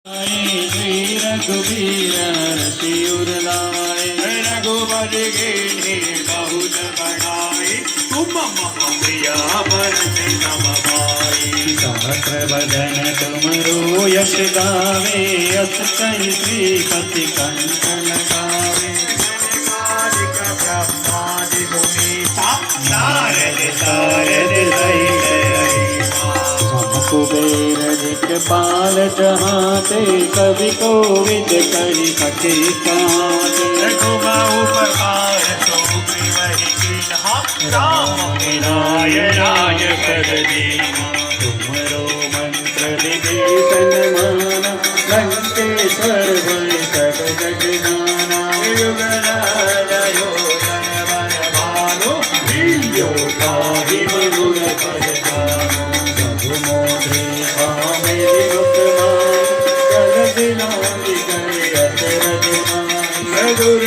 श्री रघुबीर रसिउर लाए। रघुबर गिनी बहुत बड़ाई, तुम मम प्रिय भरत सम भाई। सहस्र वदन तुमरो यश गावे, अस कहि श्रीपति कंठ लगावे। मालिक ब्रह्मादि मुनीसा, नारद सारद सहित रहीसा। कुबेर दिक्पाल जहाते, कवि कोविद कहि कति काते। रघुबहु प्रकार तो वही कीन्हा, राम मिलाय राज कर दीन्हा। तुमरो मंत्र विभीषण माना, लंकेश्वर भय सब जग जाना। युग राज योधन बल भानु, लील्यो ताहि मधुर पद जानु। प्रभु मोरे मेरे मुख मान, जल दिलांग गए अचरज मान। मधुर